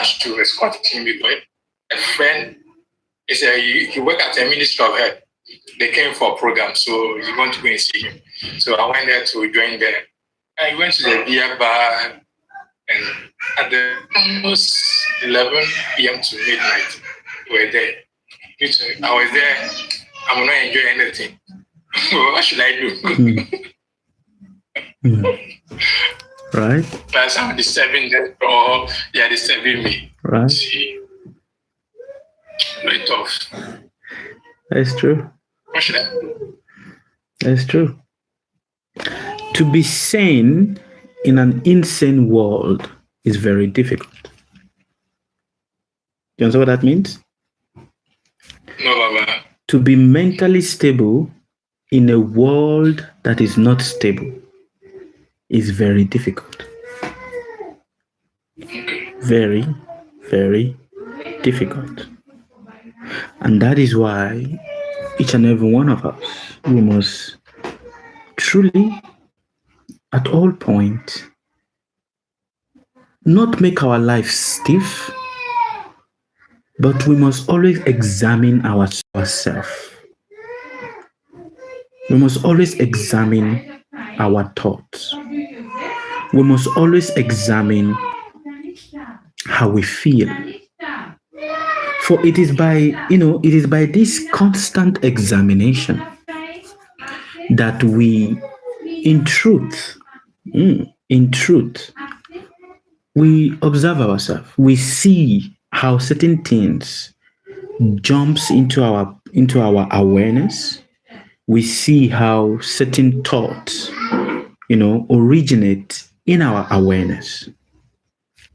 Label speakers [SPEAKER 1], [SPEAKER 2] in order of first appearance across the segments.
[SPEAKER 1] rush to escort him because a friend is he work at a Ministry of Health. They came for a program, so he want to go and see him. So I went there to join them. I went to the beer bar, and at the almost 11 p.m. to midnight, we were there. I was there. I'm not enjoying anything. What should I do?
[SPEAKER 2] Right.
[SPEAKER 1] Plus, I'm disturbing them, or they are disturbing me.
[SPEAKER 2] Right.
[SPEAKER 1] Very tough.
[SPEAKER 2] That's true.
[SPEAKER 1] What should I do?
[SPEAKER 2] That's true. To be sane in an insane world is very difficult. Do you understand what that means?
[SPEAKER 1] No, Baba.
[SPEAKER 2] To be mentally stable in a world that is not stable is very difficult. Very, very difficult. And that is why each and every one of us, we must truly, at all points, not make our life stiff, but we must always examine ourselves. We must always examine our thoughts. We must always examine how we feel. For it is by this constant examination that we, in truth, we observe ourselves. We see how certain things jumps into our awareness. We see how certain thoughts, originate in our awareness.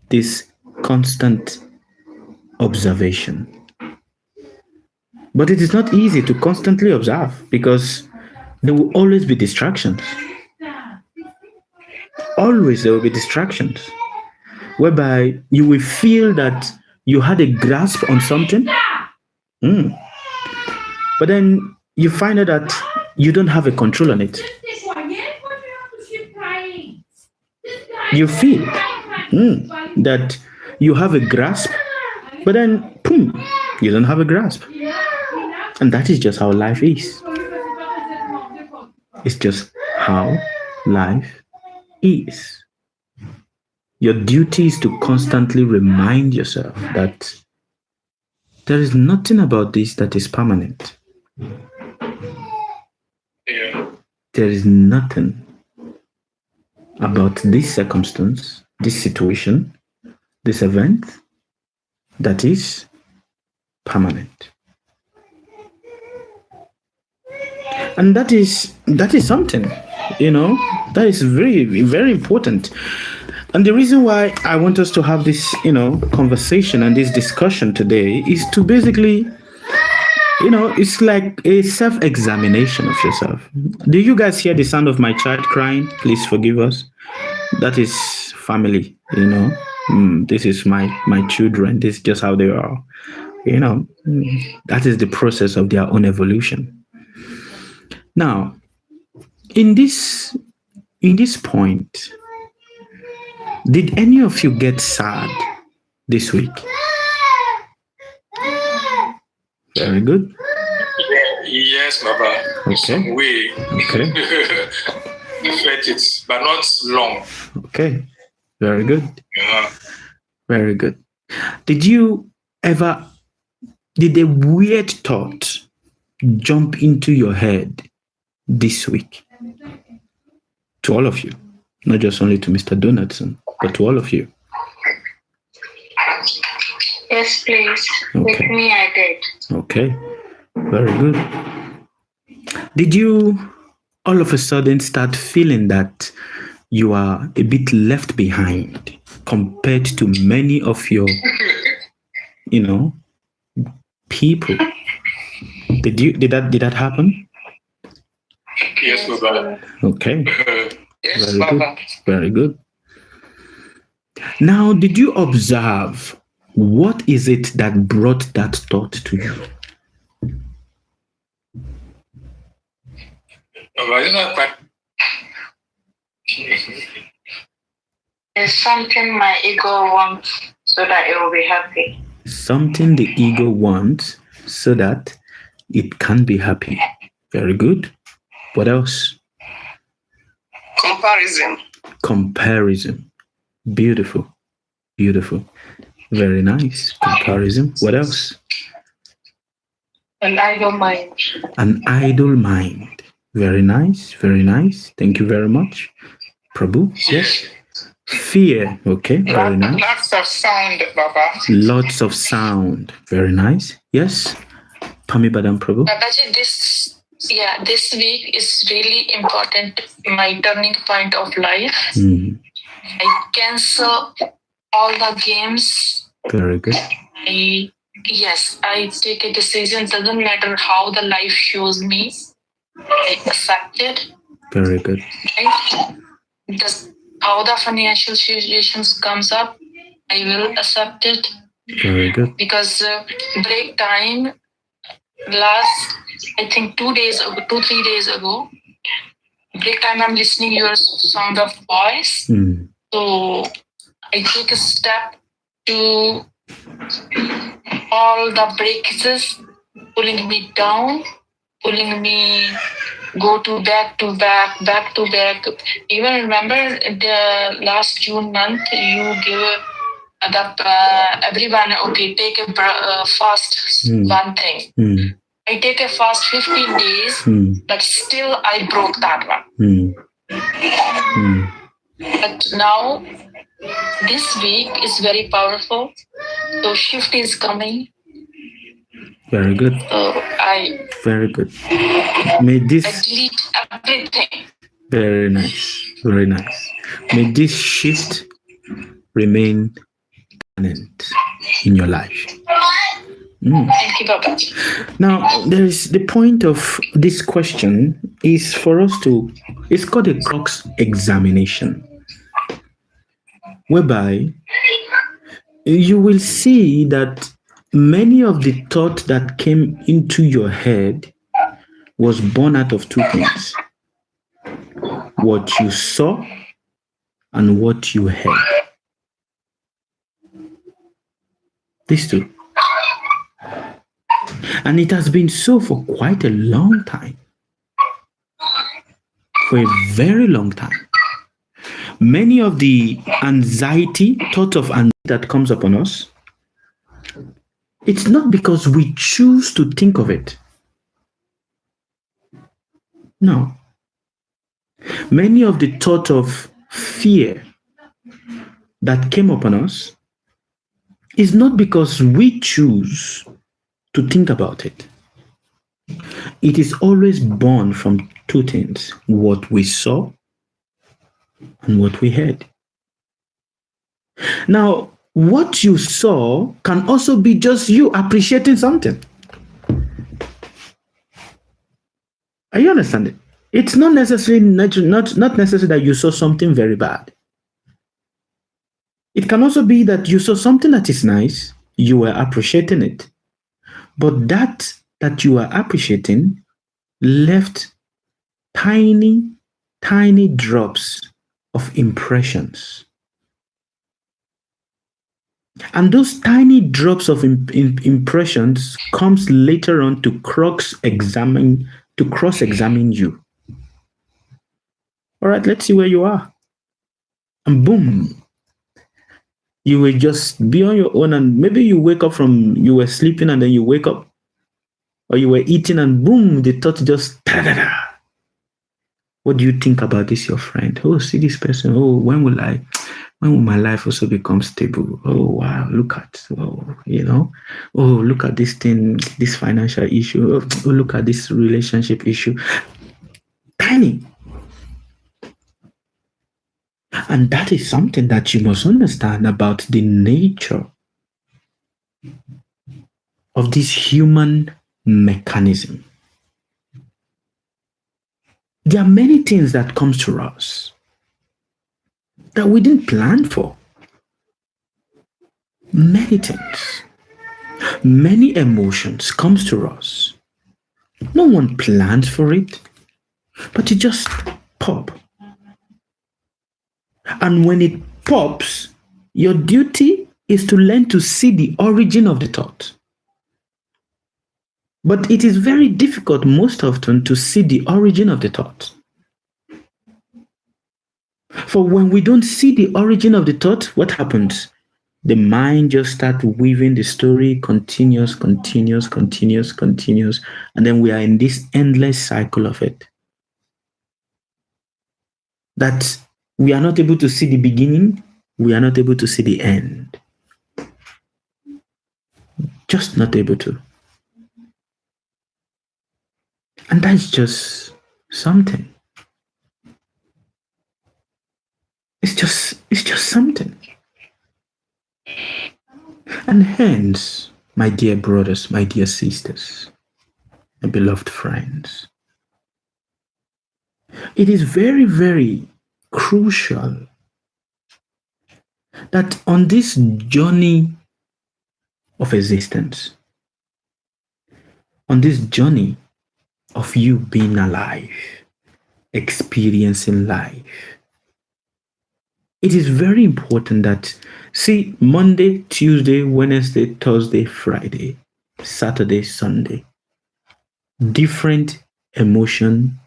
[SPEAKER 2] This constant observation. But it is not easy to constantly observe because there will always be distractions. Always there will be distractions whereby you will feel that you had a grasp on something, but then you find out that you don't have a control on it. You feel that you have a grasp, but then, you don't have a grasp. And that is just how life is. It's just how life is. Your duty is to constantly remind yourself that there is nothing about this that is permanent. There is nothing about this circumstance, this situation, this event that is permanent. And that is something, that is very, very important. And the reason why I want us to have this, conversation and this discussion today is to basically, it's like a self-examination of yourself. Do you guys hear the sound of my child crying? Please forgive us. That is family, This is my children. This is just how they are. That is the process of their own evolution. Now, in this point, did any of you get sad this week? Very good.
[SPEAKER 1] Yes, Baba.
[SPEAKER 2] Okay. Okay.
[SPEAKER 1] I felt it, but not long.
[SPEAKER 2] Okay. Very good.
[SPEAKER 1] Yeah.
[SPEAKER 2] Very good. Did a weird thought jump into your head this week? To all of you, not just only to Mr. Donaldson, but to all of you.
[SPEAKER 3] Yes, please.
[SPEAKER 2] Okay.
[SPEAKER 3] With me, I did.
[SPEAKER 2] Okay. Very good. Did you all of a sudden start feeling that you are a bit left behind compared to many of your, people? Did that happen?
[SPEAKER 1] Yes, Baba.
[SPEAKER 2] Okay.
[SPEAKER 1] Yes,
[SPEAKER 2] Very
[SPEAKER 1] Baba.
[SPEAKER 2] good. Very good. Now, did you observe what is it that brought that thought to you?
[SPEAKER 1] Baba, it's not quite.
[SPEAKER 3] It's something my ego wants so that it will be happy.
[SPEAKER 2] Something the ego wants so that it can be happy. Very good. What else?
[SPEAKER 4] Comparison.
[SPEAKER 2] Comparison. Beautiful. Beautiful. Very nice. Comparison. What else?
[SPEAKER 3] An idle mind.
[SPEAKER 2] An idle mind. Very nice. Very nice. Thank you very much. Prabhu? Yes. Fear. Okay. Very nice.
[SPEAKER 1] Lots of sound, Baba.
[SPEAKER 2] Lots of sound. Very nice. Yes. Pami Badam Prabhu.
[SPEAKER 5] Babaji, this week is really important. My turning point of life. I cancel all the games.
[SPEAKER 2] Very good.
[SPEAKER 5] I take a decision. Doesn't matter how the life shows me. I accept it.
[SPEAKER 2] Very good.
[SPEAKER 5] Right? How the financial situations comes up, I will accept it.
[SPEAKER 2] Very good.
[SPEAKER 5] Because break time last, I think 3 days ago, break time I'm listening your sound of voice. So I take a step to all the breaks pulling me down, pulling me go to back. Even remember the last June month, you give everyone, okay, take a fast one thing. I take a fast 15 days, but still I broke that one. But now, this week is very powerful. So shift is coming.
[SPEAKER 2] Very good. Very good. May this.
[SPEAKER 5] I delete everything.
[SPEAKER 2] Very nice. Very nice. May this shift remain permanent in your life.
[SPEAKER 5] Thank you, Baba.
[SPEAKER 2] Now, there is the point of this question is for us to. It's called a Crux examination, whereby you will see that many of the thoughts that came into your head was born out of two things: what you saw and what you heard. These two. And it has been so for quite a long time. For a very long time. Many of the thoughts of anxiety that comes upon us, it's not because we choose to think of it. No. Many of the thoughts of fear that came upon us is not because we choose to think about it. It is always born from two things: what we saw and what we heard. Now, what you saw can also be just you appreciating something. Are you understanding? It's not necessarily not necessary that you saw something very bad. It can also be that you saw something that is nice, you were appreciating it, but that you are appreciating left tiny drops of impressions. And those tiny drops of impressions comes later on to cross-examine you. All right, let's see where you are. And boom, you will just be on your own, and maybe you wake up you were sleeping and then you wake up, or you were eating and boom, the thought just da-da-da. What do you think about this, your friend? Oh, see this person. Oh, when will my life also become stable? Oh, wow, look at, oh, look at this thing, this financial issue. Oh, look at this relationship issue. Tiny. And that is something that you must understand about the nature of this human mechanism. There are many things that comes to us that we didn't plan for. Many things, many emotions comes to us. No one plans for it, but it just pop. And when it pops, your duty is to learn to see the origin of the thought. But it is very difficult most often to see the origin of the thought. For when we don't see the origin of the thought, what happens? The mind just starts weaving the story, continues, and then we are in this endless cycle of it. That we are not able to see the beginning, we are not able to see the end. Just not able to. And that's just something. It's just something. And hence, my dear brothers, my dear sisters, my beloved friends, it is very, very crucial that on this journey of existence, on this journey of you being alive, experiencing life, it is very important that, see, Monday, Tuesday, Wednesday, Thursday, Friday, Saturday, Sunday, different emotion,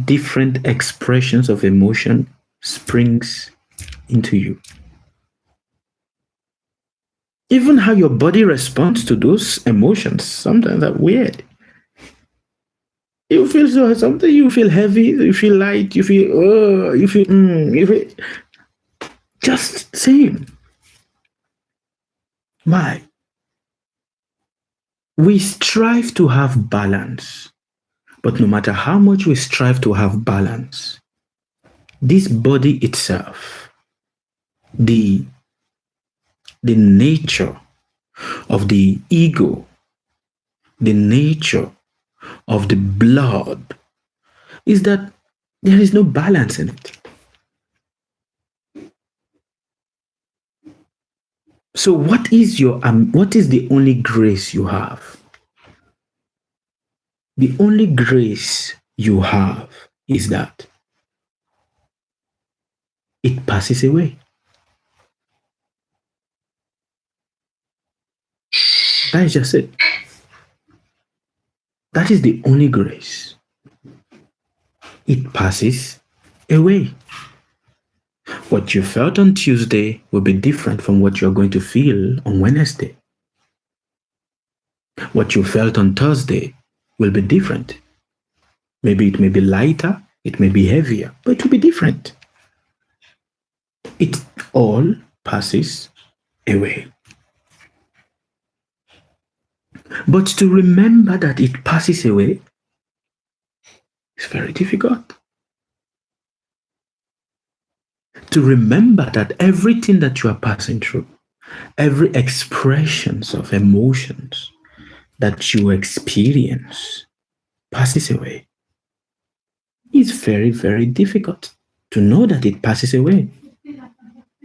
[SPEAKER 2] different expressions of emotion springs into you. Even how your body responds to those emotions sometimes are weird. You feel so something, you feel heavy, you feel light, you feel just same. Why? We strive to have balance, but no matter how much we strive to have balance, this body itself, the nature of the ego, the nature of the blood, is that there is no balance in it. So what is the only grace you have? The only grace you have is that it passes away. That is just it. That is the only grace. It passes away. What you felt on Tuesday will be different from what you're going to feel on Wednesday. What you felt on Thursday will be different. Maybe it may be lighter, it may be heavier, but it will be different. It all passes away. But to remember that it passes away is very difficult. To remember that everything that you are passing through, every expressions of emotions that you experience passes away, is very, very difficult to know that it passes away.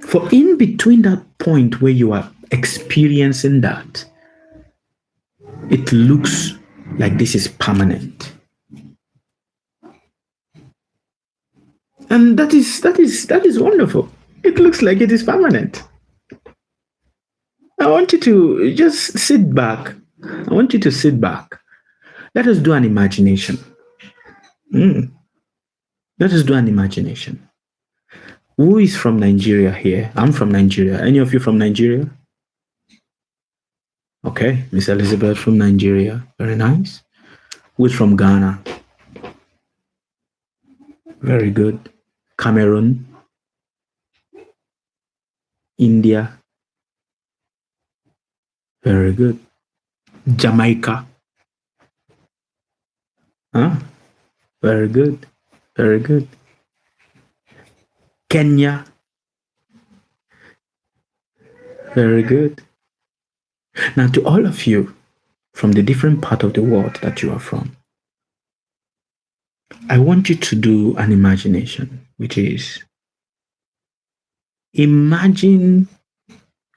[SPEAKER 2] For in between that point where you are experiencing that, it looks like this is permanent. And that is wonderful. It looks like it is permanent. I want you to just sit back. I want you to sit back. Let us do an imagination. Let us do an imagination. Who is from Nigeria here? I'm from Nigeria. Any of you from Nigeria? Okay, Miss Elizabeth from Nigeria. Very nice. Who's from Ghana? Very good. Cameroon. India. Very good. Jamaica. Very good. Very good. Kenya. Very good. Now, to all of you from the different part of the world that you are from, I want you to do an imagination, which is imagine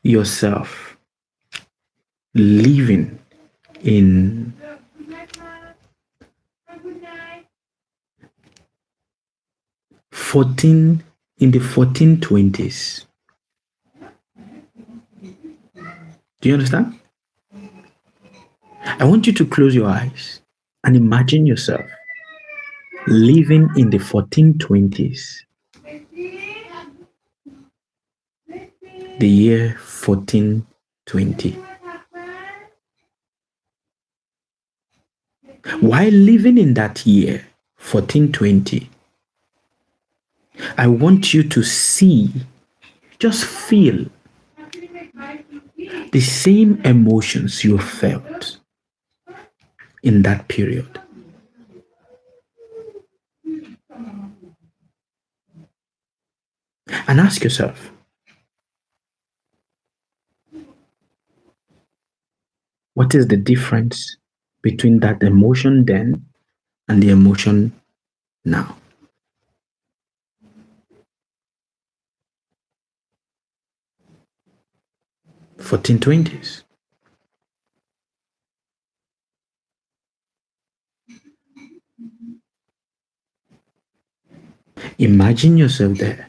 [SPEAKER 2] yourself living in the 1420s. Do you understand? I want you to close your eyes and imagine yourself living in the 1420s, the year 1420. While living in that year, 1420, I want you to see, just feel the same emotions you felt in that period. And ask yourself, what is the difference between that emotion then and the emotion now? (1420s). Imagine yourself there.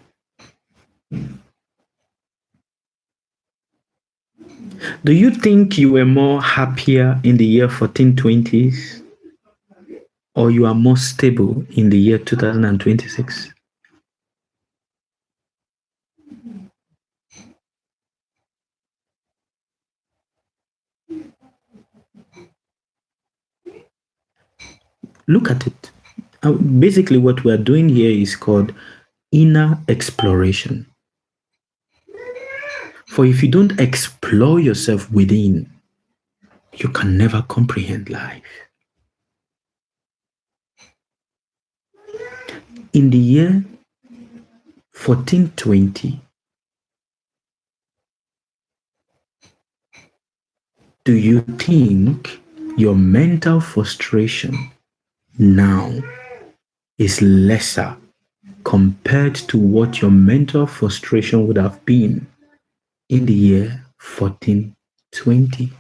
[SPEAKER 2] Do you think you were more happier in the year 1420s, or you are more stable in the year 2026? Look at it. Basically, what we're doing here is called inner exploration. For if you don't explore yourself within, you can never comprehend life. In the year 1420, do you think your mental frustration now is lesser compared to what your mental frustration would have been in the year 1420?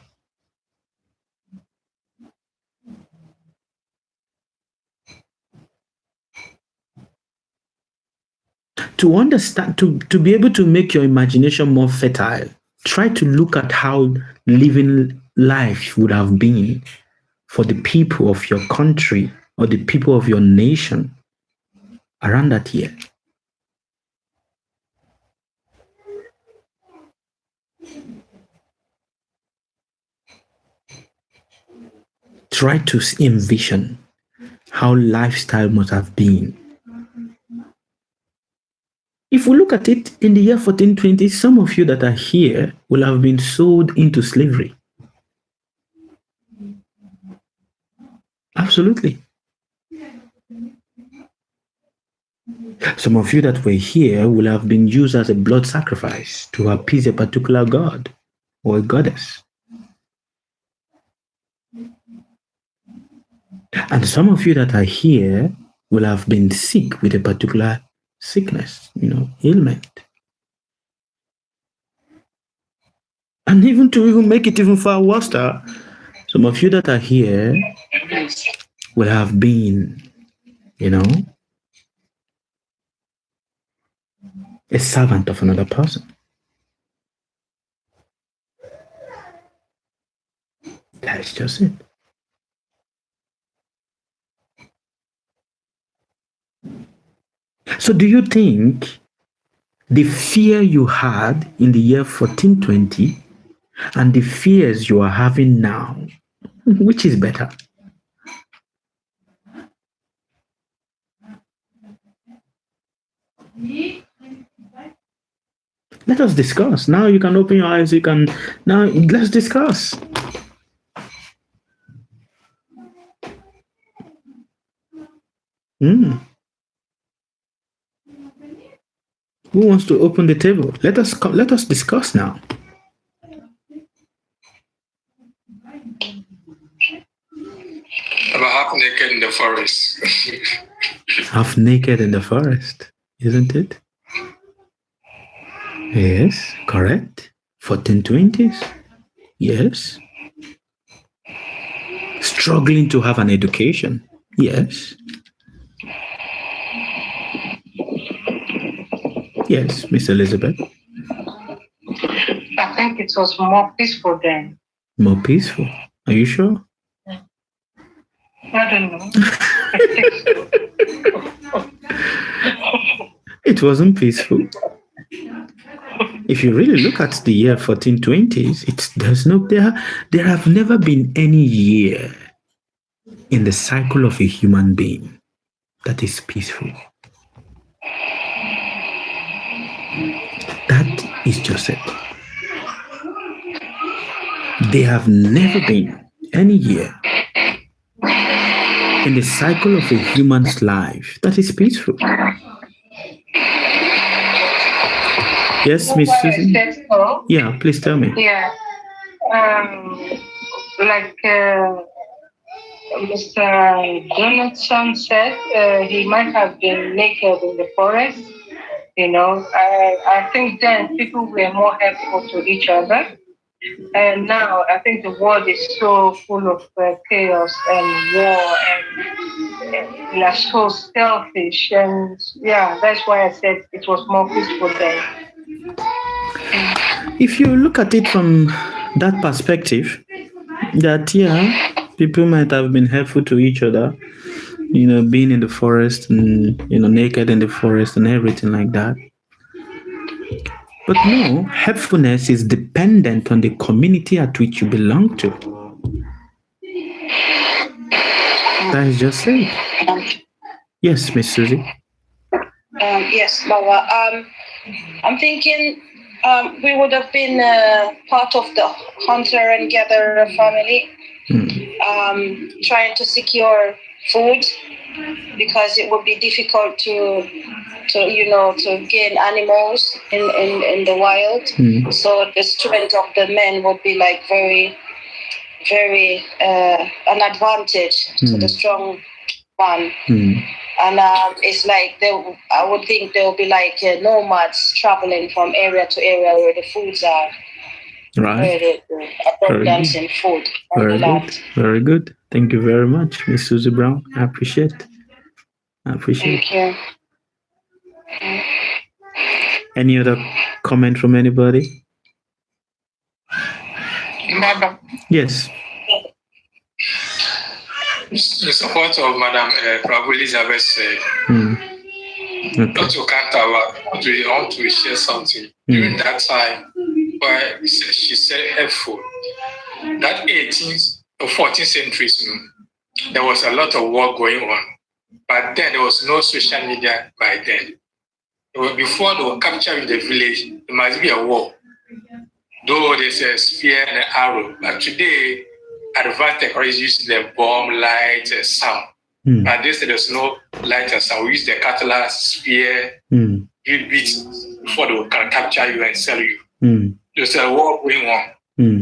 [SPEAKER 2] To understand, to be able to make your imagination more fertile, try to look at how living life would have been for the people of your country or the people of your nation around that year. Try to envision how lifestyle must have been. If we look at it in the year 1420, some of you that are here will have been sold into slavery. Absolutely. Some of you that were here will have been used as a blood sacrifice to appease a particular god or a goddess. And some of you that are here will have been sick with a particular sickness, ailment. And even to make it even far worse, some of you that are here will have been, a servant of another person. That's just it. So do you think the fear you had in the year 1420 and the fears you are having now, which is better? Let us discuss. Now you can open your eyes. Now let's discuss. Who wants to open the table? Let us discuss now.
[SPEAKER 1] About half naked in the forest.
[SPEAKER 2] Half naked in the forest, isn't it? Yes, correct. 1420s. Yes. Struggling to have an education. Yes. Yes, Miss Elizabeth.
[SPEAKER 3] Dr. think it was more peaceful then.
[SPEAKER 2] More peaceful. Are you sure?
[SPEAKER 3] I don't know. I think so.
[SPEAKER 2] It wasn't peaceful. If you really look at the year 1420s, there have never been any year in the cycle of a human being that is peaceful. That is just it. There have never been any year in the cycle of a human's life that is peaceful. Yes, Miss Susan?
[SPEAKER 3] So,
[SPEAKER 2] Yeah, please tell me.
[SPEAKER 3] yeah. Like Mr. Donaldson said, he might have been naked in the forest. You know, I think then people were more helpful to each other. And now I think the world is so full of chaos and war, and we are so selfish. And yeah, that's why I said it was more peaceful then.
[SPEAKER 2] If you look at it from that perspective, that people might have been helpful to each other, being in the forest and naked in the forest and everything like that. But no, helpfulness is dependent on the community at which you belong to. That is just it. Yes, Miss Susie.
[SPEAKER 4] Yes, Baba. I'm thinking we would have been part of the hunter and gatherer family, trying to secure food, because it would be difficult to gain animals in the wild. So the strength of the men would be like very, very an advantage to the strong one. And it's like I would think there will be like nomads traveling from area to area where the foods are.
[SPEAKER 2] Right.
[SPEAKER 4] The abundance in food.
[SPEAKER 2] Very good. Very good. Thank you very much, Miss Susie Brown. I appreciate it.
[SPEAKER 4] Thank you.
[SPEAKER 2] Any other comment from anybody?
[SPEAKER 1] Madam.
[SPEAKER 2] Yes.
[SPEAKER 1] The support of Madam Prabhu Elizabeth said, not to counter, I want to share something. During that time, where she said helpful, that 18th or 14th centuries, there was a lot of war going on. But then there was no social media by then. Before they were captured in the village, there must be a war. Though there's a spear and an arrow, but today, advanced technology using the bomb, light, and sound. But this there's no light and sound. We use the cutlass, spear, you beat before they will capture you and sell you. There's a war going on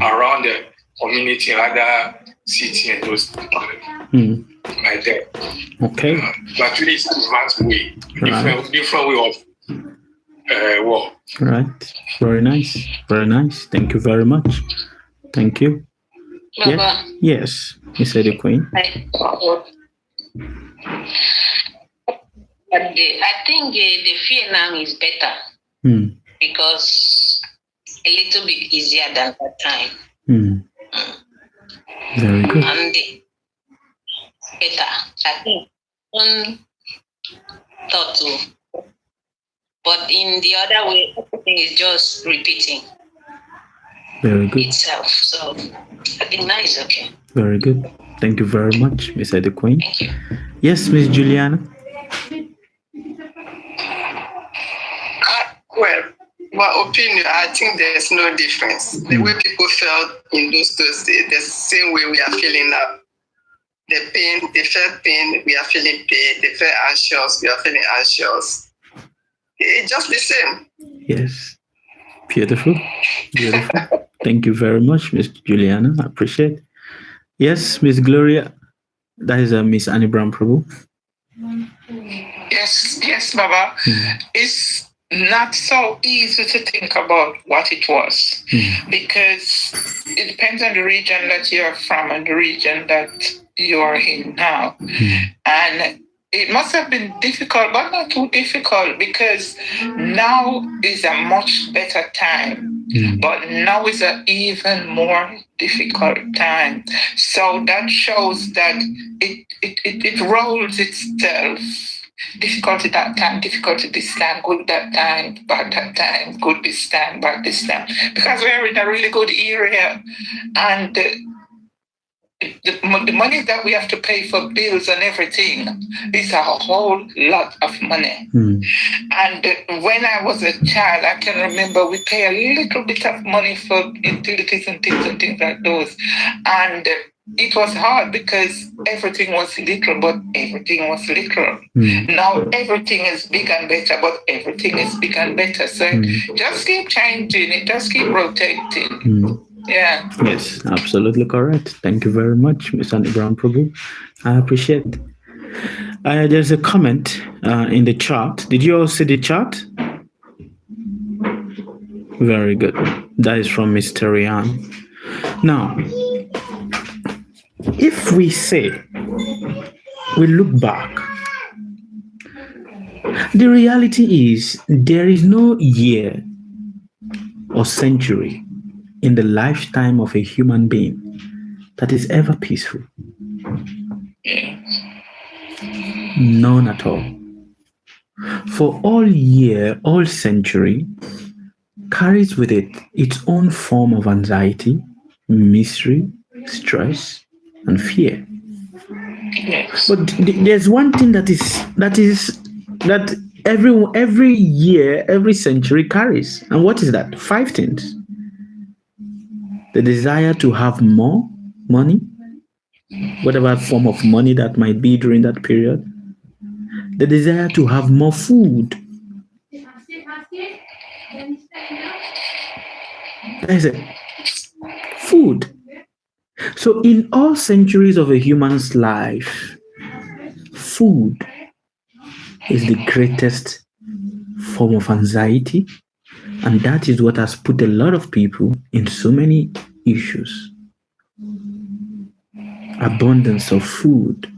[SPEAKER 1] around the community, other city, and those like that.
[SPEAKER 2] Okay.
[SPEAKER 1] But today it's advanced way, different way of war.
[SPEAKER 2] Right. Very nice. Very nice. Thank you very much. Thank you.
[SPEAKER 5] Baba.
[SPEAKER 2] Yes, Miss Eddie Queen.
[SPEAKER 5] I think the Vietnam is better because a little bit easier than that time.
[SPEAKER 2] Very good.
[SPEAKER 5] And better. I think one thought too. But in the other way, everything is just repeating
[SPEAKER 2] Very good.
[SPEAKER 5] itself. So I think that is okay.
[SPEAKER 2] Very good. Thank you very much, Miss Eddie Queen.
[SPEAKER 5] Thank you.
[SPEAKER 2] Yes, Miss Juliana.
[SPEAKER 6] Well, my opinion, I think there's no difference. The way people felt in those days, the same way we are feeling now. The pain, they felt pain, we are feeling pain. They felt anxious, we are feeling anxious. It's just the same.
[SPEAKER 2] Yes. Beautiful. Beautiful. Thank you very much, Miss Juliana. I appreciate it. Yes, Miss Gloria. That is Miss Annie Brown Prabhu.
[SPEAKER 7] Yes, Baba. It's not so easy to think about what it was because it depends on the region that you're from and the region that you're in now. And it must have been difficult, but not too difficult, because now is a much better time But now is an even more difficult time. So that shows that it rolls itself. Difficulty that time, difficulty this time, good that time, bad that time, good this time, bad this time. Because we're in a really good area, and the money that we have to pay for bills and everything is a whole lot of money. And when I was a child, I can remember we pay a little bit of money for utilities and things like those. And it was hard because everything was little, but everything was little. Now everything is big and better, but everything is big and better. So just keep changing it, just keep rotating. Yeah.
[SPEAKER 2] Yes, absolutely correct. Thank you very much, Ms. Annie Brown Prabhu. I appreciate it. There's a comment in the chat. Did you all see the chat? Very good. That is from Mr. Rian. Now, if we say, we look back, the reality is there is no year or century in the lifetime of a human being that is ever peaceful. None at all. For all year, all century carries with it its own form of anxiety, misery, stress, and fear. But there's one thing that every year, every century carries. And what is that? 5 things. The desire to have more money, whatever form of money that might be during that period. The desire to have more food. That is it. Food. So in all centuries of a human's life, food is the greatest form of anxiety, and that is what has put a lot of people in so many issues. Abundance of food.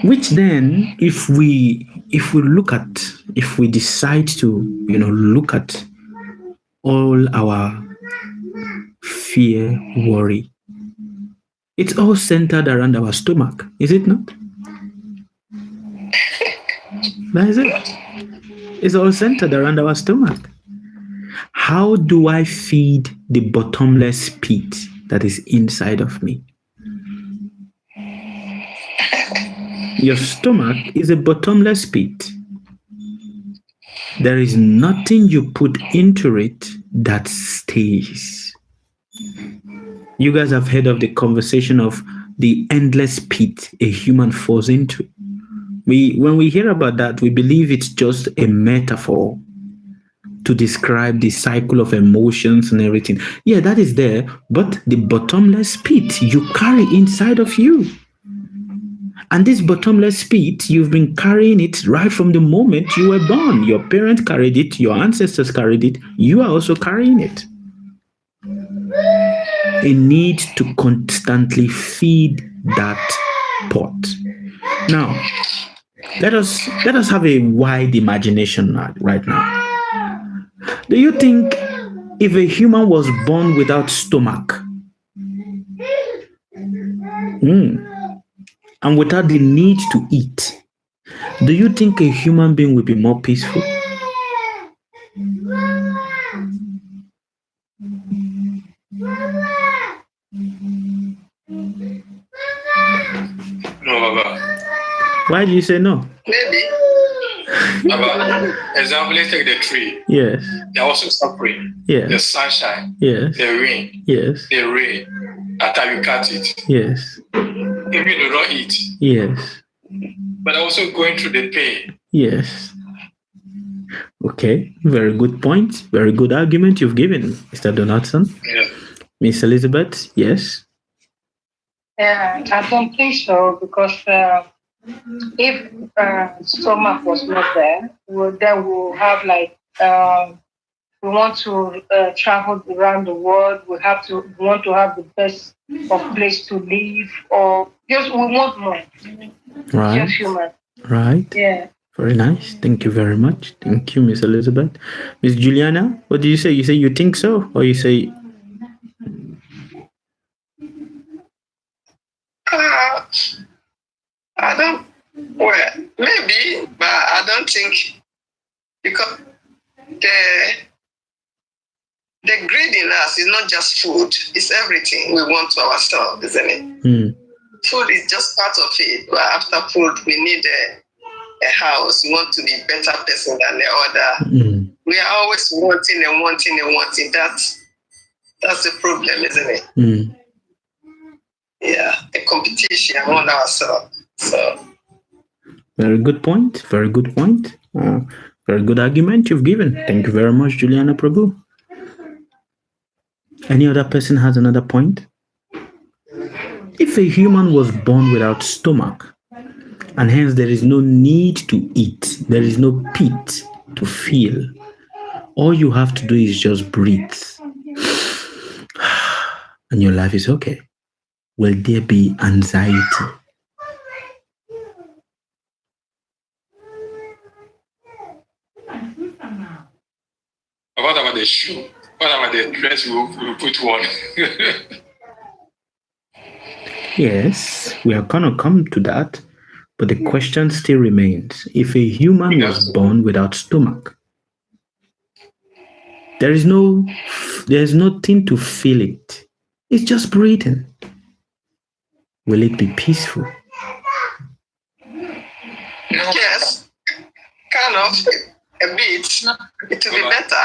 [SPEAKER 2] Which then, if we decide to, look at all our fear, worry, it's all centered around our stomach, is it not? That is it. It's all centered around our stomach. How do I feed the bottomless pit that is inside of me? Your stomach is a bottomless pit. There is nothing you put into it that stays. You guys have heard of the conversation of the endless pit a human falls into. When we hear about that, we believe it's just a metaphor to describe the cycle of emotions and everything. Yeah, that is there, but the bottomless pit you carry inside of you. And this bottomless pit, you've been carrying it right from the moment you were born. Your parents carried it, your ancestors carried it, you are also carrying it. A need to constantly feed that pot. Now, let us have a wide imagination right now. Do you think if a human was born without stomach, and without the need to eat, do you think a human being will be more peaceful?
[SPEAKER 1] No, Baba.
[SPEAKER 2] Why do you say no?
[SPEAKER 6] Maybe.
[SPEAKER 1] Baba, example, let's take the tree.
[SPEAKER 2] Yes.
[SPEAKER 1] They're also suffering.
[SPEAKER 2] Yes.
[SPEAKER 1] The sunshine.
[SPEAKER 2] Yes.
[SPEAKER 1] The rain.
[SPEAKER 2] Yes.
[SPEAKER 1] The rain. After you cut it.
[SPEAKER 2] Yes.
[SPEAKER 1] If you do not eat.
[SPEAKER 2] Yes.
[SPEAKER 1] But also going through the pain.
[SPEAKER 2] Yes. Okay. Very good point. Very good argument you've given, Mr. Donaldson.
[SPEAKER 1] Yeah.
[SPEAKER 2] Miss Elizabeth, yes.
[SPEAKER 3] Yeah, I don't think so, because if stomach was not there, then we'll have we want to travel around the world. We want to have the best of place to live, or just we want more.
[SPEAKER 2] Right.
[SPEAKER 3] Just human.
[SPEAKER 2] Right.
[SPEAKER 3] Yeah.
[SPEAKER 2] Very nice. Thank you very much. Thank you, Miss Elizabeth. Miss Juliana, what do you say? You say you think so, or you say?
[SPEAKER 6] I don't. Well, maybe, but I don't think, because the greed in us is not just food; it's everything we want to ourselves, isn't it? Food is just part of it. But after food, we need a house. We want to be a better person than the other. We are always wanting and wanting and wanting. That's the problem, isn't it? Yeah, the competition among ourselves. So.
[SPEAKER 2] Very good point. Very good point. Very good argument you've given. Thank you very much, Juliana Prabhu. Any other person has another point? If a human was born without stomach, and hence there is no need to eat, there is no pit to feel, all you have to do is just breathe, and your life is okay. Will there be anxiety?
[SPEAKER 1] What about the shoe? What about the dress we put on?
[SPEAKER 2] Yes, we are going to come to that, but the question still remains. If a human was born without stomach, there's nothing to feel it. It's just breathing. Will it be peaceful?
[SPEAKER 6] Yes, kind of, a bit. It will be better.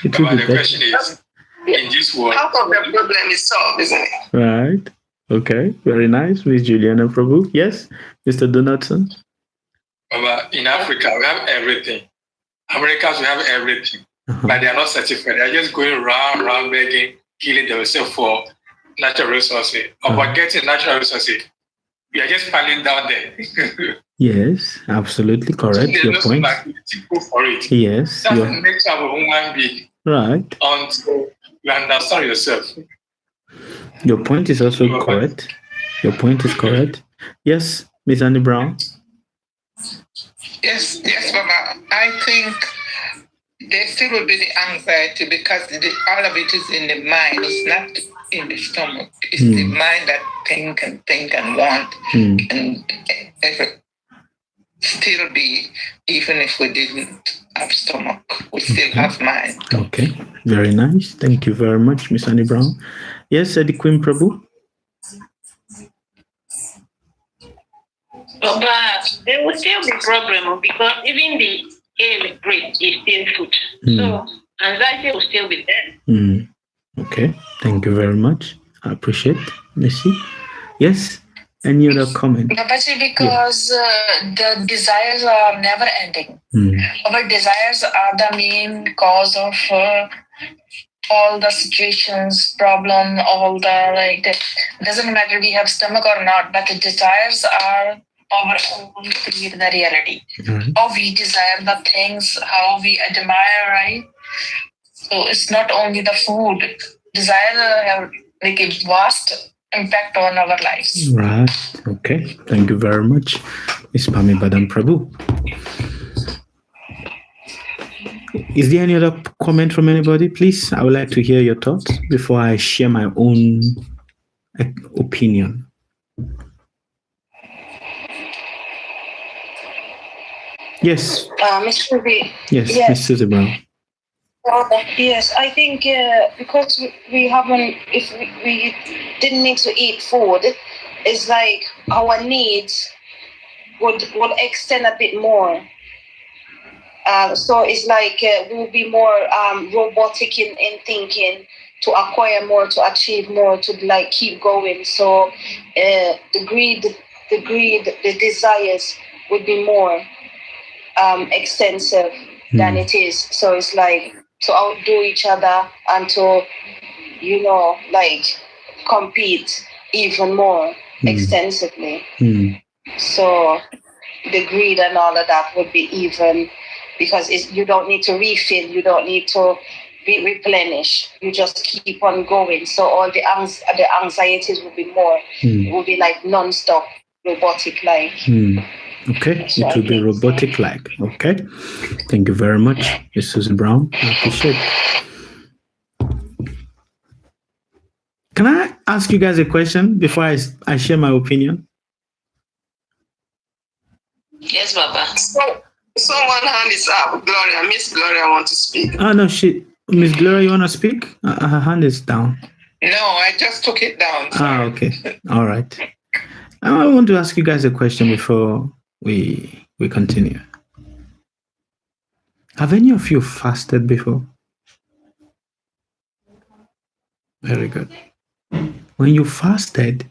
[SPEAKER 2] It will be better.
[SPEAKER 1] The question is, in this world,
[SPEAKER 6] how come the problem is solved, isn't it?
[SPEAKER 2] Right. Okay. Very nice, Miss Juliana Prabhu. Yes, Mr. Donaldson.
[SPEAKER 1] In Africa, we have everything. Americans, we have everything, but they are not satisfied. They are just going round begging, killing themselves for natural resources. About getting natural resources, we are just piling down there.
[SPEAKER 2] Yes, absolutely correct. Your point.
[SPEAKER 1] Go for it.
[SPEAKER 2] Yes.
[SPEAKER 1] That's the nature of a human being.
[SPEAKER 2] Right.
[SPEAKER 1] Until you understand yourself.
[SPEAKER 2] Your point is also correct. Your point is correct. Yes, Miss Annie Brown.
[SPEAKER 7] Yes, Baba. I think there still will be the anxiety because all of it is in the mind. It's not in the stomach. It's the mind that think and want and still be, even if we didn't have stomach, we still have mind.
[SPEAKER 2] Okay, very nice. Thank you very much, Miss Annie Brown. Yes, the Queen Prabhu.
[SPEAKER 8] But there will still be problem because even the air we breathe is still food. So anxiety will still be there.
[SPEAKER 2] Okay, thank you very much. I appreciate it. Merci. Yes, any other comment?
[SPEAKER 5] Babaji, because the desires are never ending. Our desires are the main cause of all the situations, problem, all the doesn't matter we have stomach or not, but the desires are our own create the reality. How we desire the things, how we admire, right? So it's not only the food. Desire have a vast impact on our lives.
[SPEAKER 2] Right. Okay. Thank you very much, Ms. Pami Badam Prabhu. Is there any other comment from anybody? Please, I would like to hear your thoughts before I share my own opinion. Yes.
[SPEAKER 4] Mr. B.
[SPEAKER 2] Yes, Ms. Susie Brown.
[SPEAKER 4] Yes, I think because we haven't, if we didn't need to eat food, it's like our needs would extend a bit more. So it's like we will be more robotic in thinking, to acquire more, to achieve more, to keep going. So the greed, the desires would be more extensive than it is. So it's like to outdo each other and to, compete even more extensively. So the greed and all of that would be even, because you don't need to refill, you don't need to replenish, you just keep on going. So all the anxieties would be more, it would be like non-stop, robotic like.
[SPEAKER 2] Okay, it will be robotic-like. Okay, thank you very much, Ms. Susan Brown. I appreciate it. Can I ask you guys a question before I share my opinion?
[SPEAKER 8] Yes, Baba.
[SPEAKER 6] So, someone hand is up. Gloria, Miss Gloria, want to speak.
[SPEAKER 2] Oh no, Miss Gloria, you want to speak? Her hand is down.
[SPEAKER 7] No, I just took it down. Sorry.
[SPEAKER 2] Okay. All right. I want to ask you guys a question before we continue. Have any of you fasted before? Very good. When you fasted,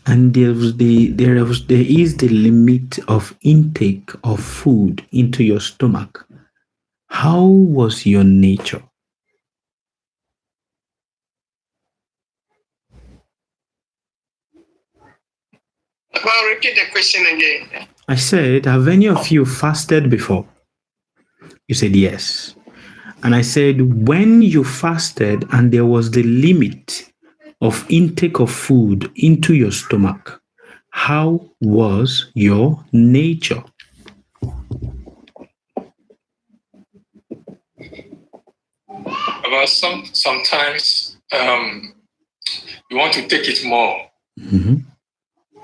[SPEAKER 2] and there is the limit of intake of food into your stomach, how was your nature?
[SPEAKER 6] Well, repeat the question again.
[SPEAKER 2] I said, have any of you fasted before? You said yes. And I said, when you fasted and there was the limit of intake of food into your stomach, how was your nature?
[SPEAKER 1] About sometimes you want to take it more.
[SPEAKER 2] Mm-hmm.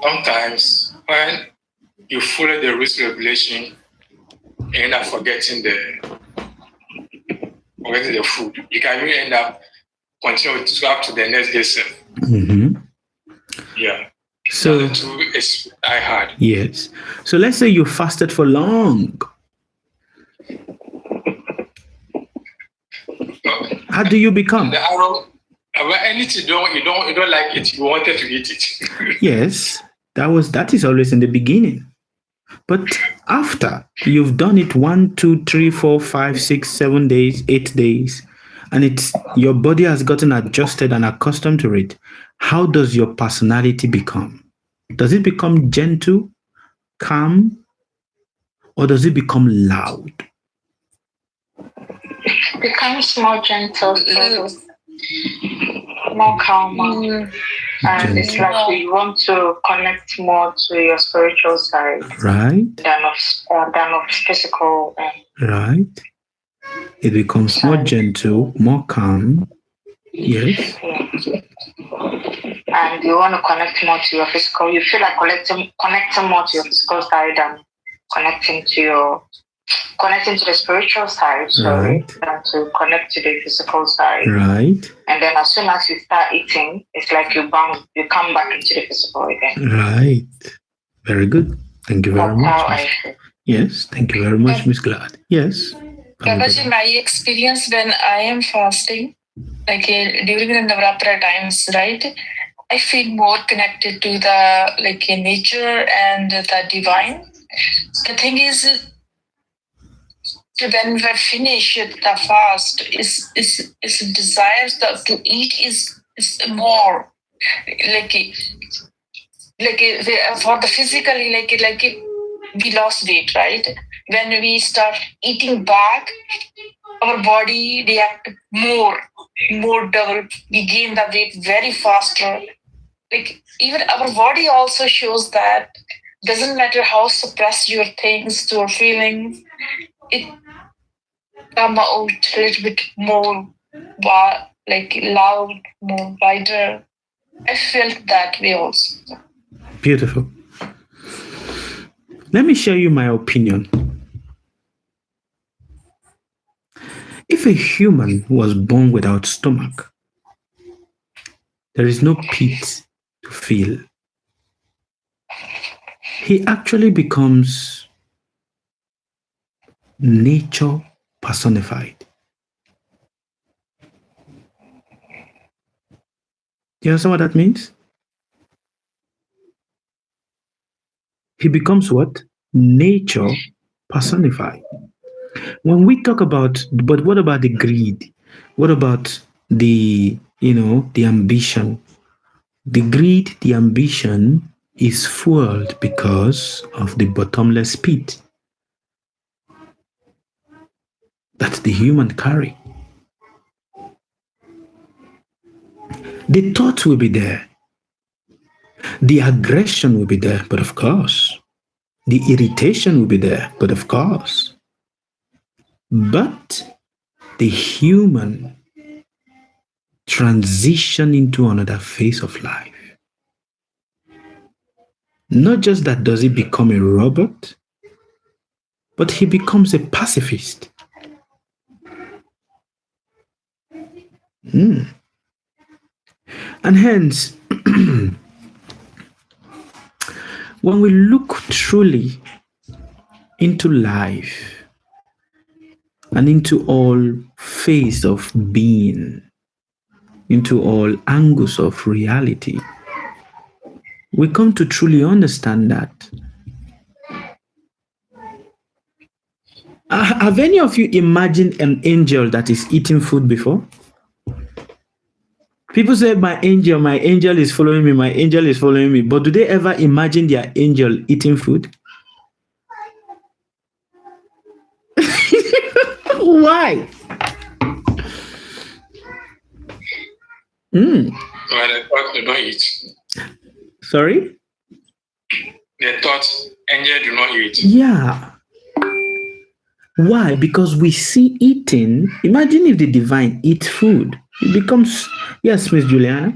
[SPEAKER 1] Sometimes when you follow the risk regulation, you end up forgetting the food. You can really end up continue to up to the next day.
[SPEAKER 2] Mm-hmm.
[SPEAKER 1] Yeah.
[SPEAKER 2] So
[SPEAKER 1] I had.
[SPEAKER 2] Yes. So let's say you fasted for long. How do you become?
[SPEAKER 1] The arrow. Anything you don't like it, you wanted to eat it.
[SPEAKER 2] Yes, that is always in the beginning. But after you've done it 1, 2, 3, 4, 5, 6, 7 days, 8 days, and your body has gotten adjusted and accustomed to it, how does your personality become? Does it become gentle, calm, or does it become loud?
[SPEAKER 5] Becomes more gentle, more calmer. And it's like we want to connect more to your spiritual side,
[SPEAKER 2] right?
[SPEAKER 5] Than of physical.
[SPEAKER 2] Right. It becomes more gentle, more calm. Yes.
[SPEAKER 5] Yeah. And you want to connect more to your physical. You feel like connecting more to your physical side and connecting to the spiritual side,
[SPEAKER 2] right.
[SPEAKER 5] Than to connect to the physical side.
[SPEAKER 2] Right.
[SPEAKER 5] And then as soon as you start eating, it's like you come back into the physical again.
[SPEAKER 2] Right. Very good. Thank you very much. Yes. Thank you very much, Miss Glad. Yes.
[SPEAKER 5] Babaji, my experience when I am fasting, like during the Navratri times, right? I feel more connected to the nature and the divine. The thing is, when we finish the fast, is desires to eat is more for the physically we lost weight, right? When we start eating back, our body react more double. We gain the weight very faster. Even our body also shows that doesn't matter how suppressed your things or feelings, it come out a little bit more loud, more wider. I felt that way also.
[SPEAKER 2] Beautiful. Let me share you my opinion. If a human was born without stomach, there is no pit to fill. He actually becomes nature personified. You understand what that means? He becomes what? Nature personified. When we talk about, but what about the greed? What about the ambition? The greed, the ambition is fueled because of the bottomless pit that the human carry. The thought will be there. The aggression will be there, but of course, The irritation will be there, but of course. But the human transition into another phase of life. Not just that does he become a robot, but he becomes a pacifist. And hence, when we look truly into life and into all phases of being, into all angles of reality, we come to truly understand that. Have any of you imagined an angel that is eating food before? People say, my angel is following me, my angel is following me. But do they ever imagine their angel eating food? Why?
[SPEAKER 1] Well, they thought they don't eat.
[SPEAKER 2] Sorry?
[SPEAKER 1] They thought angel do not eat.
[SPEAKER 2] Yeah. Why? Because we see eating. Imagine if the divine eats food. It becomes, yes, Miss Juliana.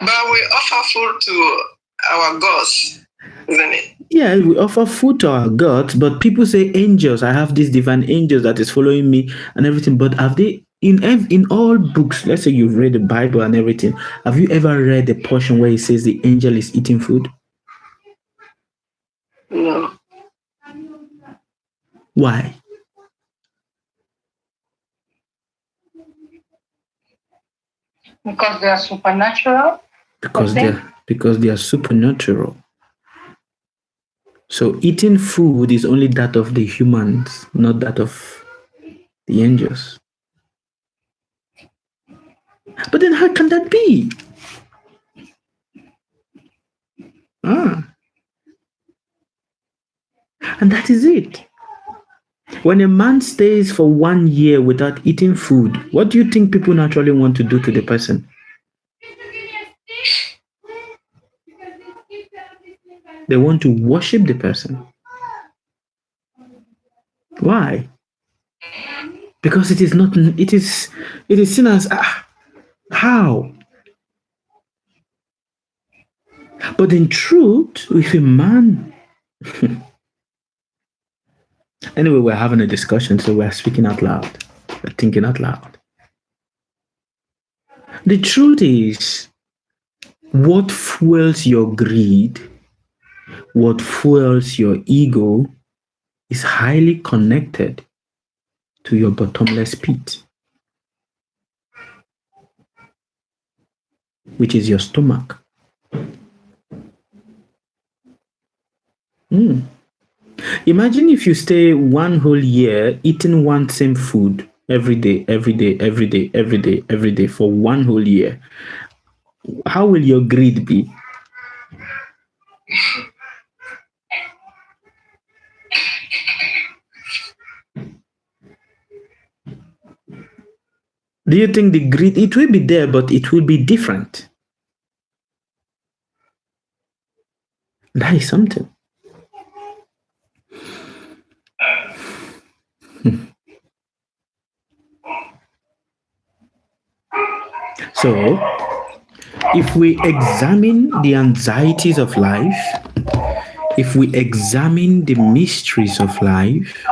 [SPEAKER 6] But we offer food to our gods, isn't it?
[SPEAKER 2] Yeah, we offer food to our gods, but people say angels. I have this divine angel that is following me and everything. But have they, in all books, let's say you've read the Bible and everything, have you ever read the portion where it says the angel is eating food?
[SPEAKER 6] No.
[SPEAKER 2] Why?
[SPEAKER 3] Because they are supernatural.
[SPEAKER 2] Because they are supernatural. So eating food is only that of the humans, not that of the angels. But then how can that be? And that is it. When a man stays for 1 year without eating food, what do you think people naturally want to do to the person? They want to worship the person. Why? Because it is seen as how? But in truth, if a man anyway, we're having a discussion, so we're speaking out loud. We're thinking out loud. The truth is, what fuels your greed, what fuels your ego, is highly connected to your bottomless pit, which is your stomach. Imagine if you stay 1 whole year eating one same food every day for 1 whole year. How will your greed be? Do you think the greed, it will be there, but it will be different? That is something. So, if we examine the anxieties of life, if we examine the mysteries of life,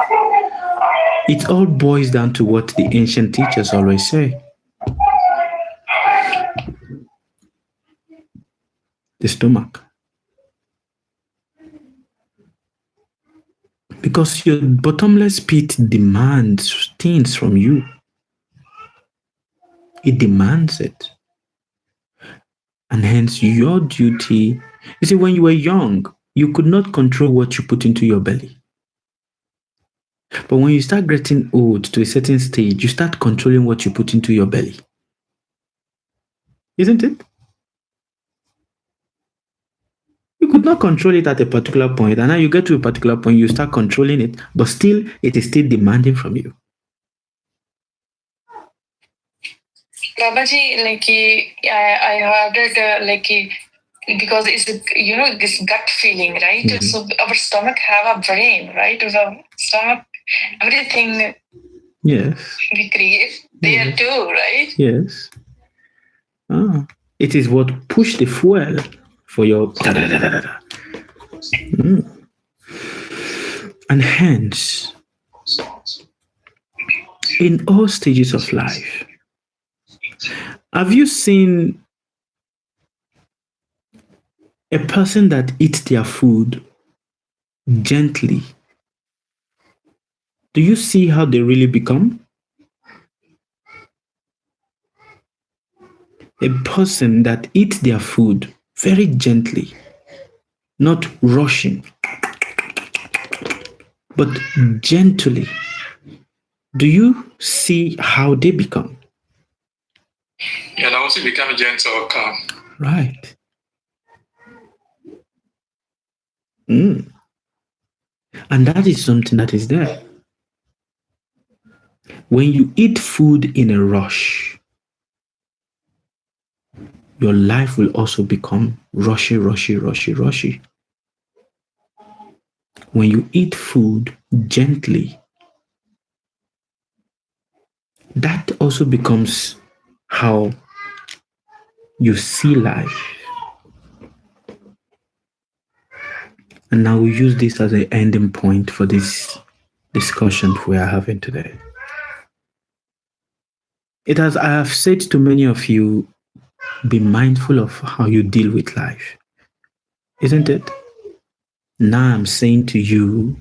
[SPEAKER 2] it all boils down to what the ancient teachers always say. The stomach. Because your bottomless pit demands things from you. It demands it. And hence your duty, you see, when you were young, you could not control what you put into your belly. But when you start getting old to a certain stage, you start controlling what you put into your belly. Isn't it? You could not control it at a particular point, and now you get to a particular point, you start controlling it, but still, it is still demanding from you.
[SPEAKER 5] Babaji, I heard it because it's, this gut feeling, right? So our stomach have a brain, right? Our stomach, everything
[SPEAKER 2] Yes.
[SPEAKER 5] we create there too, right?
[SPEAKER 2] Yes. It is what push the fuel for your And hence, in all stages of life, have you seen a person that eats their food gently? Do you see how they really become? A person that eats their food very gently, not rushing, but gently. Do you see how they become?
[SPEAKER 1] And also become gentle or calm.
[SPEAKER 2] Right. And that is something that is there. When you eat food in a rush, your life will also become rushy. When you eat food gently, that also becomes how you see life. And now we use this as an ending point for this discussion we are having today. I have said to many of you, be mindful of how you deal with life. Isn't it? Now I'm saying to you,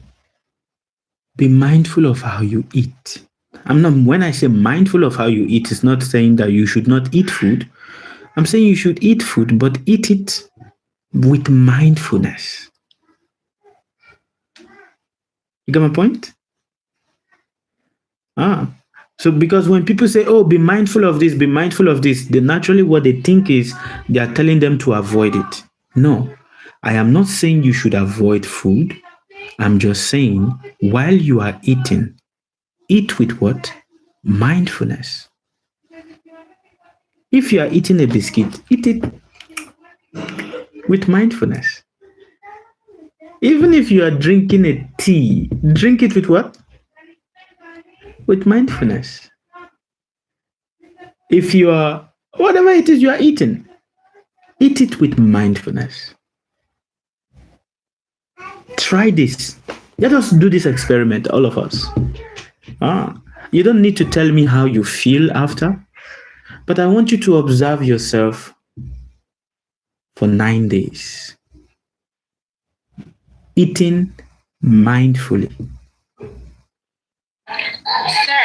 [SPEAKER 2] be mindful of how you eat. When I say mindful of how you eat, it's not saying that you should not eat food. I'm saying you should eat food, but eat it with mindfulness. You got my point? So because when people say, oh, be mindful of this, they naturally what they think is they are telling them to avoid it. No, I am not saying you should avoid food. I'm just saying while you are eating, eat with what? Mindfulness. If you are eating a biscuit, eat it with mindfulness. Even if you are drinking a tea, drink it with what? With mindfulness. If you are, whatever it is you are eating, eat it with mindfulness. Try this. Let us do this experiment, all of us. You don't need to tell me how you feel after, but I want you to observe yourself for 9 days. Eating mindfully.
[SPEAKER 8] Sir,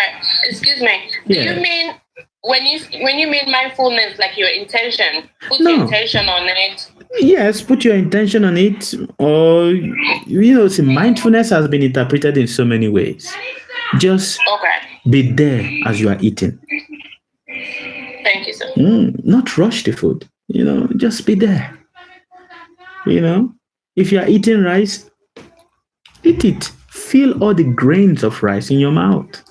[SPEAKER 8] excuse me. Do you mean when you mean mindfulness, like your intention? Put your intention on it.
[SPEAKER 2] Yes, put your intention on it. Or see, mindfulness has been interpreted in so many ways. Just be there as you are eating.
[SPEAKER 8] Thank you, sir.
[SPEAKER 2] Not rush the food. Just be there. If you are eating rice, eat it. Feel all the grains of rice in your mouth.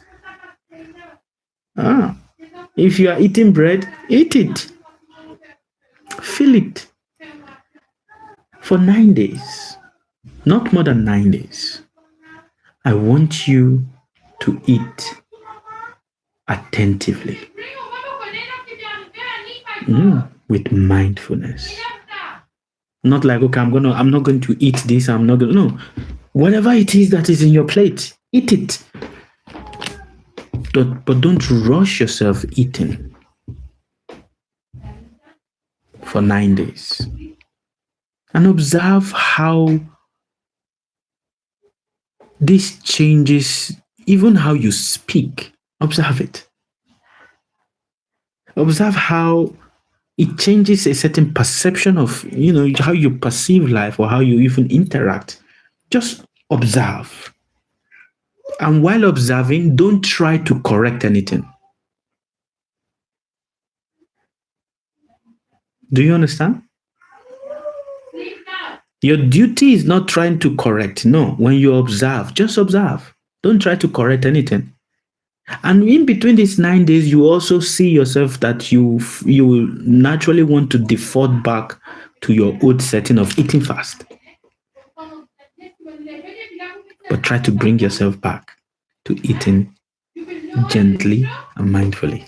[SPEAKER 2] If you are eating bread, eat it. Feel it. For 9 days. Not more than 9 days. I want you to eat attentively. With mindfulness. Not like, okay, I'm not going to eat this. No. Whatever it is that is in your plate, eat it. But don't rush yourself eating for 9 days. And observe how this changes even how you speak. Observe it. Observe how it changes a certain perception of, how you perceive life or how you even interact. Just observe. And while observing, don't try to correct anything. Do you understand? Your duty is not trying to correct. No, when you observe, just observe. Don't try to correct anything. And in between these 9 days, you also see yourself that you will naturally want to default back to your old setting of eating fast. But try to bring yourself back to eating gently and mindfully.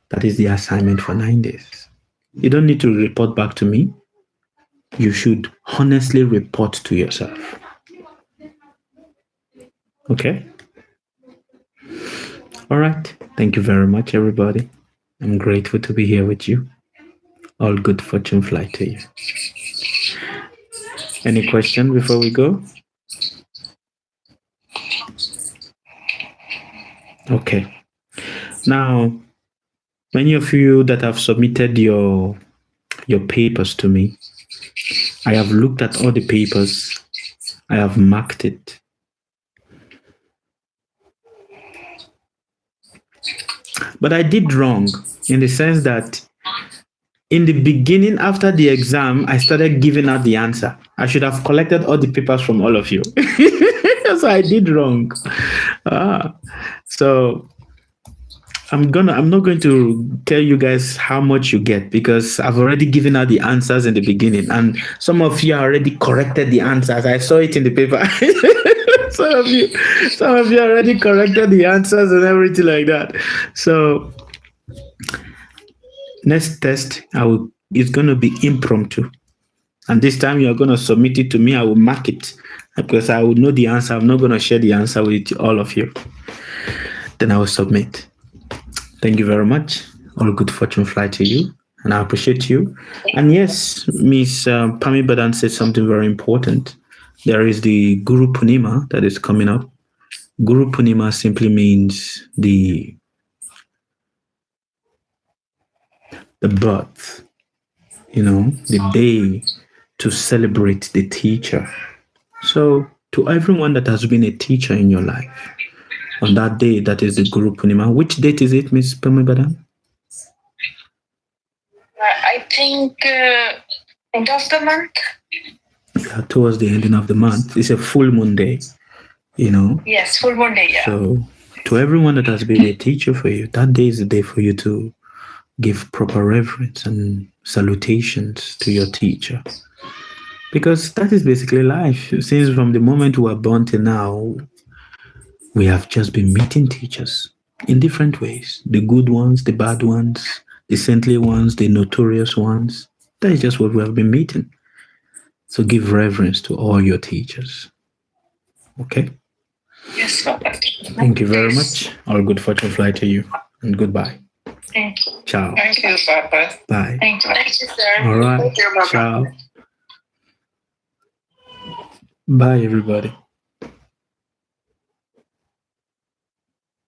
[SPEAKER 2] That is the assignment for 9 days. You don't need to report back to me. You should honestly report to yourself. Okay? All right. Thank you very much, everybody. I'm grateful to be here with you. All good fortune fly to you. Any question before we go? Okay. Now, many of you that have submitted your papers to me, I have looked at all the papers. I have marked it. But I did wrong in the sense that in the beginning, after the exam, I started giving out the answer. I should have collected all the papers from all of you. So I did wrong. So I'm not going to tell you guys how much you get because I've already given out the answers in the beginning, and some of you already corrected the answers. I saw it in the paper. some of you already corrected the answers and everything like that. So next test, it's going to be impromptu. And this time you're going to submit it to me. I will mark it because I will know the answer. I'm not going to share the answer with all of you. Then I will submit. Thank you very much. All good fortune fly to you. And I appreciate you. And yes, Miss Pami Badan said something very important. There is the Guru Purnima that is coming up. Guru Purnima simply means the birth, the day to celebrate the teacher. So to everyone that has been a teacher in your life, on that day, that is the Guru Purnima. Which date is it, Miss Pami Badan?
[SPEAKER 5] I think end of the month.
[SPEAKER 2] Yeah, towards the ending of the month. It's a full moon day,
[SPEAKER 5] Yes, full moon day, yeah.
[SPEAKER 2] So to everyone that has been a teacher for you, that day is the day for you to give proper reverence and salutations to your teacher. Because that is basically life. Since from the moment we were born till now, we have just been meeting teachers in different ways. The good ones, the bad ones, the saintly ones, the notorious ones. That is just what we have been meeting. So give reverence to all your teachers. Okay?
[SPEAKER 5] Yes, Papa.
[SPEAKER 2] Thank you very much. All good fortune fly to you. And goodbye.
[SPEAKER 5] Thank you.
[SPEAKER 2] Ciao.
[SPEAKER 7] Thank you, Papa.
[SPEAKER 2] Bye.
[SPEAKER 5] Thank you. Thank you, sir.
[SPEAKER 2] All right.
[SPEAKER 6] Thank you, Papa.
[SPEAKER 2] Ciao. Bye, everybody.